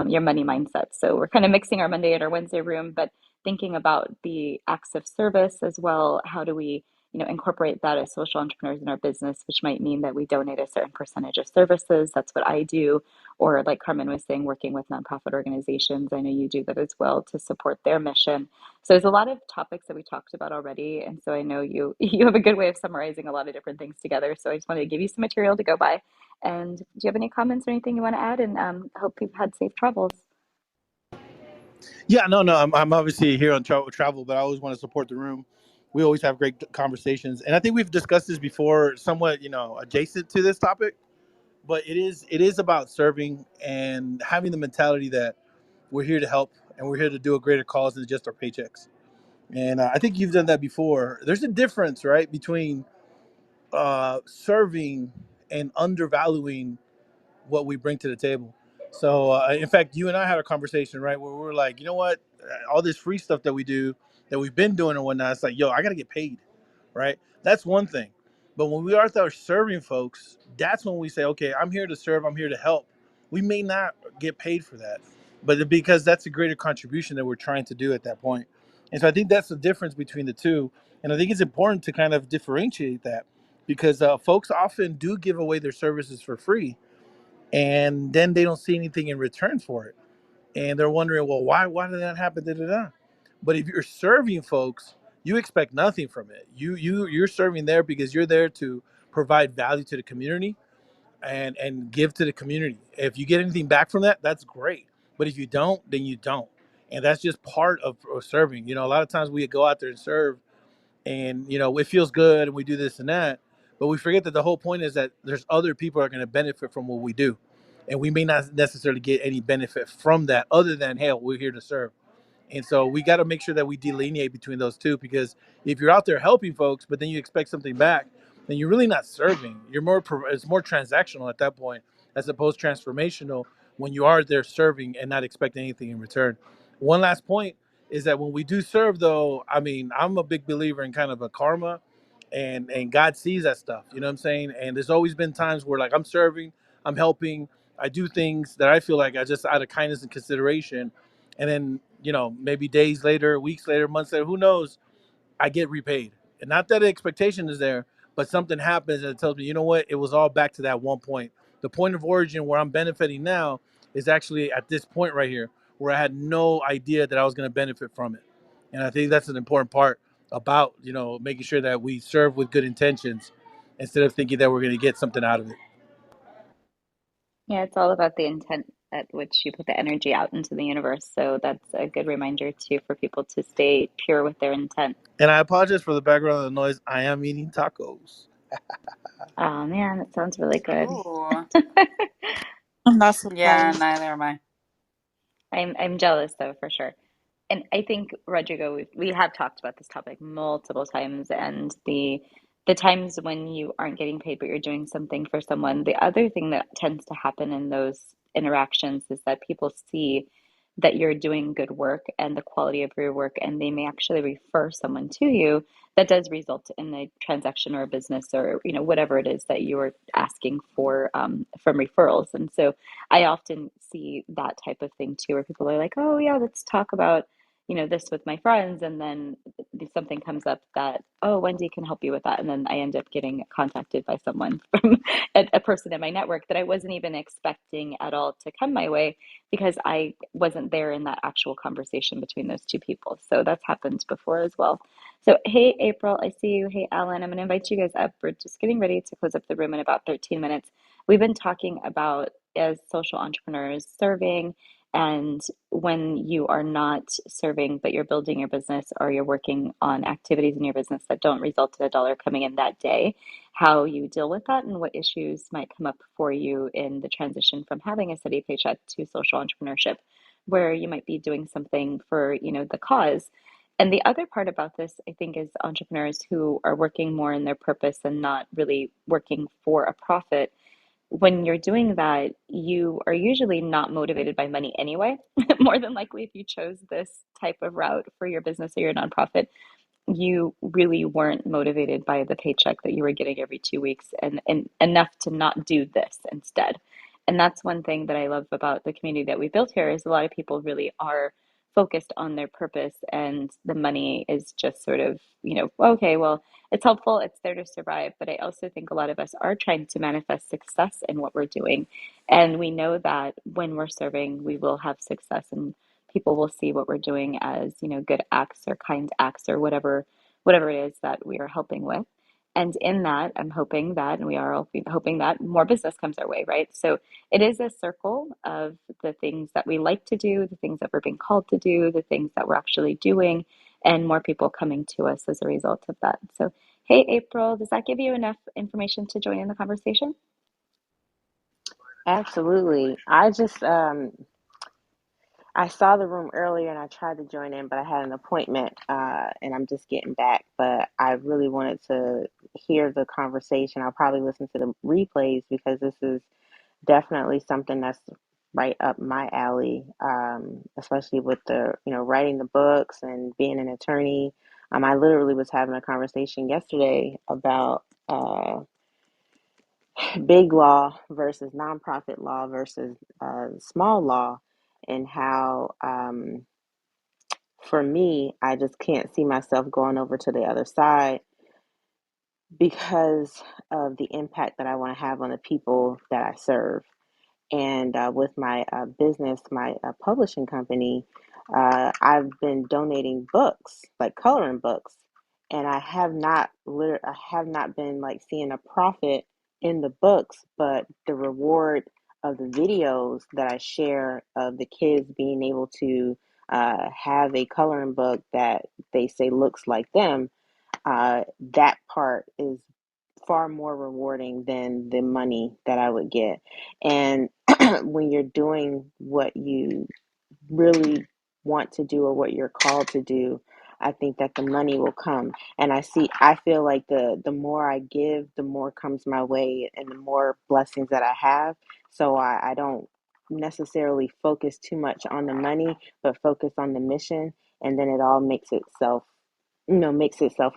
your money mindset? So we're kind of mixing our Monday and our Wednesday room, but thinking about the acts of service as well. How do we, incorporate that as social entrepreneurs in our business, which might mean that we donate a certain percentage of services. That's what I do. Or like Carmen was saying, working with nonprofit organizations. I know you do that as well to support their mission. So there's a lot of topics that we talked about already. And so I know you you have a good way of summarizing a lot of different things together. So I just wanted to give you some material to go by. And do you have any comments or anything you want to add? And hope you've had safe travels. Yeah, no, no. I'm obviously here on travel, but I always want to support the room. We always have great conversations, and I think we've discussed this before, somewhat, adjacent to this topic. But it is about serving and having the mentality that we're here to help and we're here to do a greater cause than just our paychecks. And I think you've done that before. There's a difference, right, between serving and undervaluing what we bring to the table. So, in fact, you and I had a conversation, right, where we were like, you know what, all this free stuff that we do, that we've been doing and whatnot, it's like, yo, I got to get paid, right? That's one thing. But when we are out there serving folks, that's when we say, okay, I'm here to serve, I'm here to help. We may not get paid for that, but because that's a greater contribution that we're trying to do at that point. And so I think that's the difference between the two. And I think it's important to kind of differentiate that because folks often do give away their services for free and then they don't see anything in return for it, and they're wondering, well, why did that happen? Da, da, da. But if you're serving folks, you expect nothing from it. You're serving there because you're there to provide value to the community and give to the community. If you get anything back from that, that's great. But if you don't, then you don't, and that's just part of serving. A lot of times we go out there and serve, and it feels good and we do this and that, but we forget that the whole point is that there's other people that are going to benefit from what we do, and we may not necessarily get any benefit from that other than, hey, we're here to serve. And so we got to make sure that we delineate between those two, because if you're out there helping folks but then you expect something back, then you're really not serving. It's more transactional at that point, as opposed to transformational when you are there serving and not expecting anything in return. One last point is that when we do serve, though, I mean, I'm a big believer in kind of a karma, and God sees that stuff. You know what I'm saying? And there's always been times where, like, I'm serving, I'm helping, I do things that I feel like I just out of kindness and consideration, and then maybe days later, weeks later, months later, who knows, I get repaid. And not that the expectation is there, but something happens and it tells me, you know what, it was all back to that one point. The point of origin where I'm benefiting now is actually at this point right here, where I had no idea that I was going to benefit from it. And I think that's an important part. about, making sure that we serve with good intentions instead of thinking that we're going to get something out of it. Yeah, it's all about the intent at which you put the energy out into the universe. So that's a good reminder too for people to stay pure with their intent. And I apologize for the background of the noise. I am eating tacos. Oh man, that sounds really good. Ooh. I'm not Yeah, surprised. neither am I. I'm jealous though for sure. And I think, Rodrigo, we have talked about this topic multiple times, and the times when you aren't getting paid but you're doing something for someone. The other thing that tends to happen in those interactions is that people see that you're doing good work and the quality of your work, and they may actually refer someone to you that does result in a transaction or a business or whatever it is that you're asking for from referrals. And so I often see that type of thing too, where people are like, "Oh yeah, let's talk about." This with my friends, and then something comes up that, oh, Wendy can help you with that. And then I end up getting contacted by someone from a person in my network that I wasn't even expecting at all to come my way because I wasn't there in that actual conversation between those two people. So that's happened before as well. So, hey, April, I see you. Hey, Alan, I'm going to invite you guys up. We're just getting ready to close up the room in about 13 minutes. We've been talking about as social entrepreneurs serving, and when you are not serving, but you're building your business or you're working on activities in your business that don't result in a dollar coming in that day, how you deal with that and what issues might come up for you in the transition from having a steady paycheck to social entrepreneurship, where you might be doing something for, the cause. And the other part about this, I think, is entrepreneurs who are working more in their purpose and not really working for a profit. When you're doing that, you are usually not motivated by money anyway. More than likely, if you chose this type of route for your business or your nonprofit, you really weren't motivated by the paycheck that you were getting every 2 weeks and enough to not do this instead. And that's one thing that I love about the community that we built here is a lot of people really are focused on their purpose, and the money is just sort of, okay, well, it's helpful, it's there to survive. But I also think a lot of us are trying to manifest success in what we're doing. And we know that when we're serving, we will have success, and people will see what we're doing as, good acts or kind acts or whatever it is that we are helping with. And in that, I'm hoping that, and we are all hoping that more business comes our way, right? So it is a circle of the things that we like to do, the things that we're being called to do, the things that we're actually doing, and more people coming to us as a result of that. So, hey, April, does that give you enough information to join in the conversation? Absolutely. I saw the room earlier and I tried to join in, but I had an appointment, and I'm just getting back. But I really wanted to hear the conversation. I'll probably listen to the replays because this is definitely something that's right up my alley, especially with the, writing the books and being an attorney. I literally was having a conversation yesterday about big law versus nonprofit law versus small law, and how for me, I just can't see myself going over to the other side because of the impact that I want to have on the people that I serve. And with my business, my publishing company, I've been donating books, like coloring books, and I have not been like seeing a profit in the books, but the reward of the videos that I share of the kids being able to have a coloring book that they say looks like them, that part is far more rewarding than the money that I would get. And when you're doing what you really want to do or what you're called to do, I think that the money will come. And I feel like the more I give, the more comes my way and the more blessings that I have. So I don't necessarily focus too much on the money, but focus on the mission. And then it all makes itself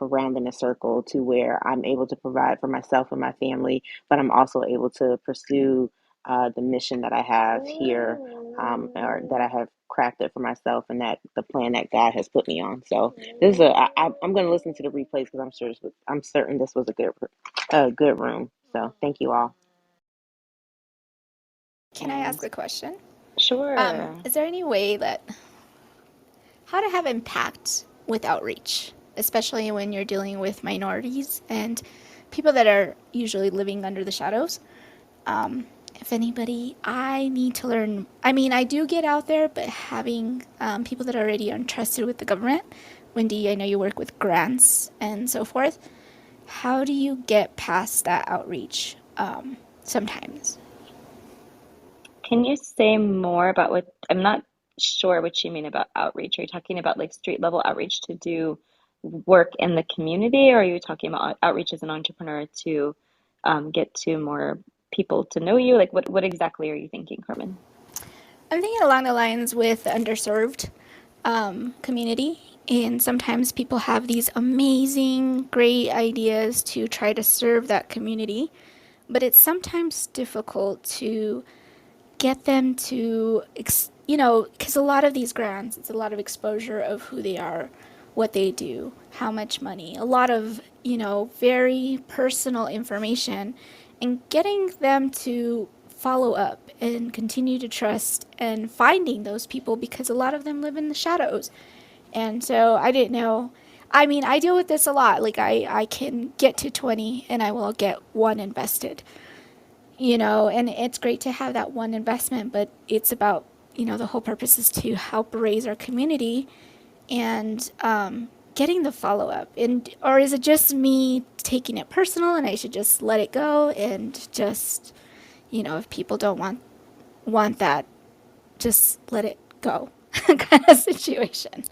around in a circle to where I'm able to provide for myself and my family, but I'm also able to pursue the mission that I have here, or that I have crafted for myself, and that the plan that God has put me on. So this is I'm going to listen to the replays because I'm certain this was a good room. So thank you all. Can I And ask a question? sure. Is there any way that how to have impact without reach? especially when you're dealing with minorities and people that are usually living under the shadows. If anybody, I need to learn. I mean, I do get out there, but having people that are already entrusted with the government. Wendy, I know you work with grants and so forth. How do you get past that outreach sometimes? Can you say more about what, I'm not sure what you mean about outreach. Are you talking about like street level outreach to do work in the community, or are you talking about outreach as an entrepreneur to get to more people to know you? Like what exactly are you thinking, Carmen? I'm thinking along the lines with the underserved community. And sometimes people have these amazing, great ideas to try to serve that community, but it's sometimes difficult to get them to, because a lot of these grants, it's a lot of exposure of who they are, what they do, how much money, a lot of, very personal information, and getting them to follow up and continue to trust and finding those people because a lot of them live in the shadows. And so I didn't know. I mean, I deal with this a lot. Like, I can get to 20 and I will get one invested, and it's great to have that one investment, but it's about, the whole purpose is to help raise our community and getting the follow up. And, or is it just me taking it personal and I should just let it go and just, if people don't want that, just let it go kind of situation.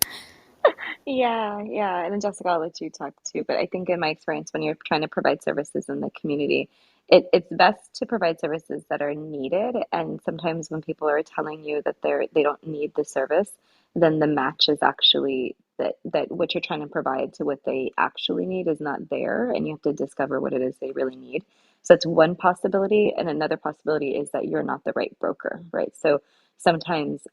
Yeah, yeah. And then Jessica, I'll let you talk too. But I think in my experience, when you're trying to provide services in the community, it's best to provide services that are needed. And sometimes when people are telling you that they don't need the service, then the match is actually that what you're trying to provide to what they actually need is not there, and you have to discover what it is they really need. So that's one possibility. And another possibility is that you're not the right broker, right? So sometimes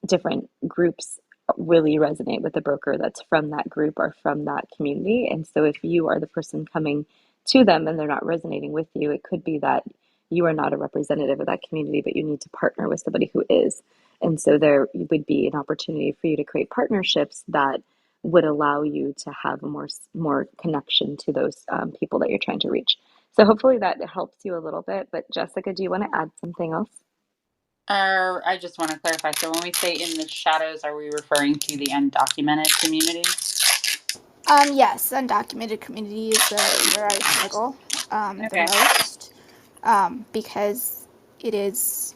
different groups really resonate with the broker that's from that group or from that community. And so if you are the person coming to them and they're not resonating with you, it could be that you are not a representative of that community, but you need to partner with somebody who is. And so there would be an opportunity for you to create partnerships that would allow you to have a more connection to those people that you're trying to reach. So hopefully that helps you a little bit. But Jessica, do you want to add something else? I just want to clarify. So when we say in the shadows, are we referring to the undocumented community? Yes, undocumented community is where I struggle the Okay. most, because it is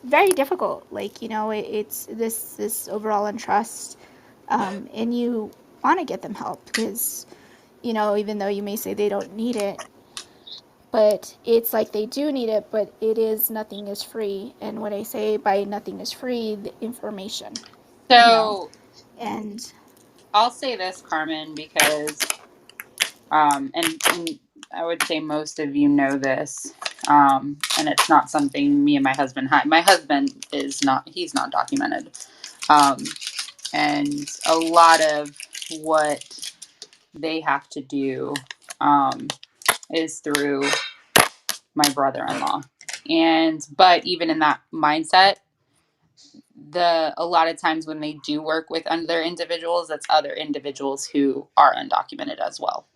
very difficult. Like, it's this overall untrust, and you want to get them help because, even though you may say they don't need it, but it's like they do need it. But nothing is free, and what I say by nothing is free, the information, you know, So and I'll say this, Carmen, because and I would say most of you know this, and it's not something me and my husband hide. My husband he's not documented, um, and a lot of what they have to do um, is through my brother-in-law, but even in that mindset, a lot of times when they do work with other individuals, that's other individuals who are undocumented as well.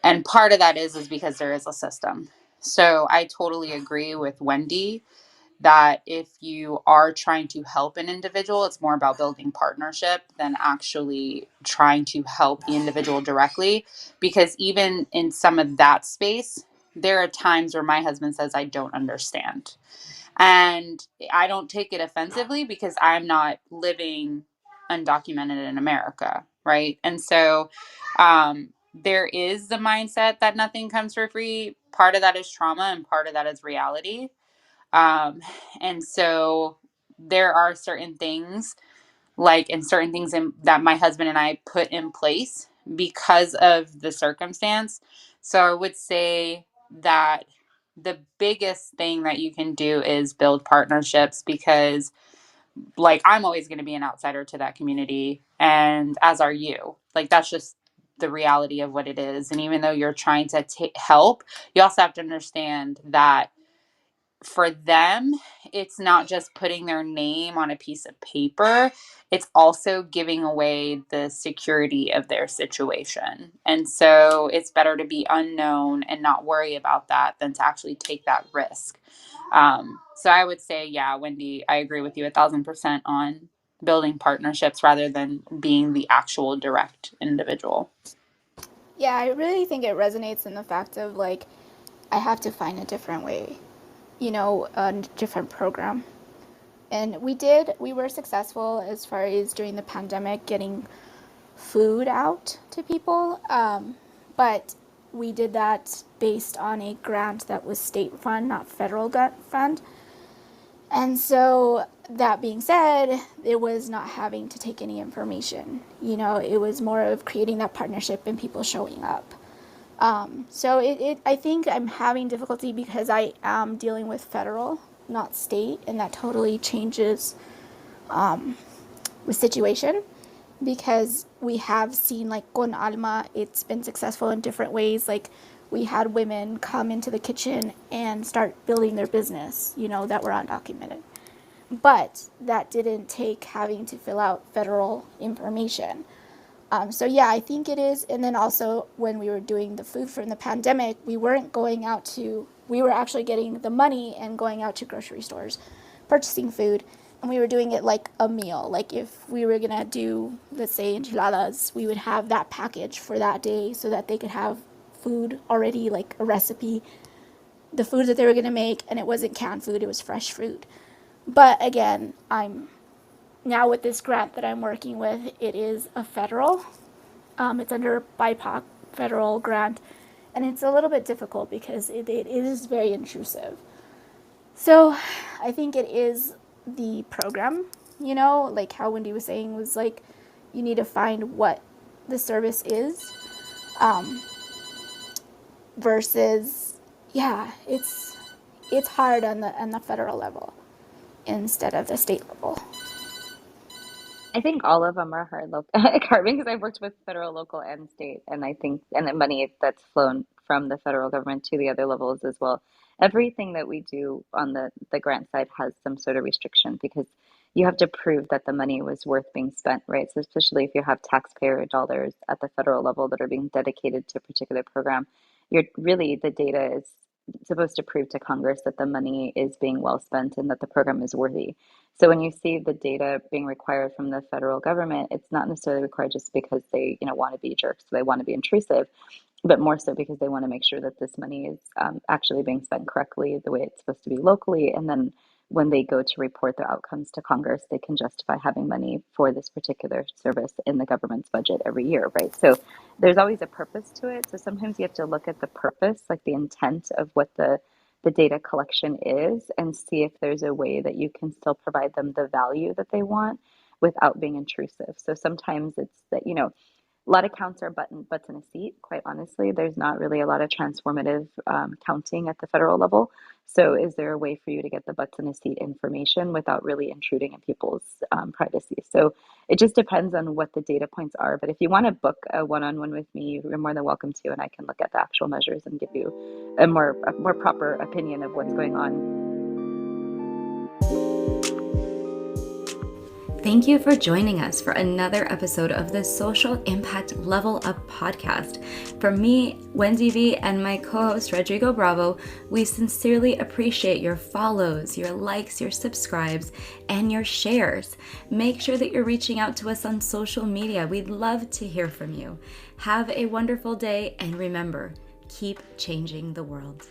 And part of that is because there is a system. So I totally agree with Wendy that if you are trying to help an individual, it's more about building partnership than actually trying to help the individual directly. Because even in some of that space, there are times where my husband says, I don't understand. And I don't take it offensively because I'm not living undocumented in America, right? And so there is the mindset that nothing comes for free. Part of that is trauma and part of that is reality. And so there are certain things that my husband and I put in place because of the circumstance. So I would say that the biggest thing that you can do is build partnerships because like I'm always going to be an outsider to that community and as are you. Like that's just the reality of what it is. And even though you're trying to help, you also have to understand that for them, it's not just putting their name on a piece of paper. it's also giving away the security of their situation. And so it's better to be unknown and not worry about that than to actually take that risk. So I would say, yeah, Wendy, I agree with you 1,000% on building partnerships rather than being the actual direct individual. Yeah, I really think it resonates in the fact of like, I have to find a different way, a different program. And we were successful as far as during the pandemic getting food out to people. But we did that based on a grant that was state fund, not federal fund. And so that being said, it was not having to take any information. It was more of creating that partnership and people showing up. So I think I'm having difficulty because I am dealing with federal, not state, and that totally changes the situation because we have seen like Con Alma, it's been successful in different ways. Like we had women come into the kitchen and start building their business, that were undocumented. But that didn't take having to fill out federal information. So yeah, I think it is. And then also when we were doing the food from the pandemic, we were actually getting the money and going out to grocery stores, purchasing food. And we were doing it like a meal. Like if we were going to do, let's say, enchiladas, we would have that package for that day so that they could have food already, like a recipe, the food that they were going to make. And it wasn't canned food, it was fresh food. But again, I'm now with this grant that I'm working with, it is a federal. It's under BIPOC federal grant, and it's a little bit difficult because it is very intrusive. So I think it is the program, like how Wendy was saying, was like you need to find what the service is versus, yeah, it's hard on the federal level instead of the state level. I think all of them are hard carbon because I've worked with federal, local, and state, and I think and the money that's flown from the federal government to the other levels as well. Everything that we do on the grant side has some sort of restriction because you have to prove that the money was worth being spent, right? So especially if you have taxpayer dollars at the federal level that are being dedicated to a particular program, you're really the data is supposed to prove to Congress that the money is being well spent and that the program is worthy. So when you see the data being required from the federal government, it's not necessarily required just because they, want to be jerks, so they want to be intrusive, but more so because they want to make sure that this money is actually being spent correctly the way it's supposed to be locally. And then when they go to report their outcomes to Congress, they can justify having money for this particular service in the government's budget every year, right? So there's always a purpose to it. So sometimes you have to look at the purpose, like the intent of what the data collection is, and see if there's a way that you can still provide them the value that they want without being intrusive. So sometimes it's that, a lot of counts are butts in a seat, quite honestly. There's not really a lot of transformative counting at the federal level. So is there a way for you to get the butts in a seat information without really intruding in people's privacy? So it just depends on what the data points are. But if you want to book a one-on-one with me, you're more than welcome to, and I can look at the actual measures and give you a more proper opinion of what's going on. Thank you for joining us for another episode of the Social Impact Level Up podcast. From me, Wendy V, and my co-host Rodrigo Bravo, we sincerely appreciate your follows, your likes, your subscribes, and your shares. Make sure that you're reaching out to us on social media. We'd love to hear from you. Have a wonderful day, and remember, keep changing the world.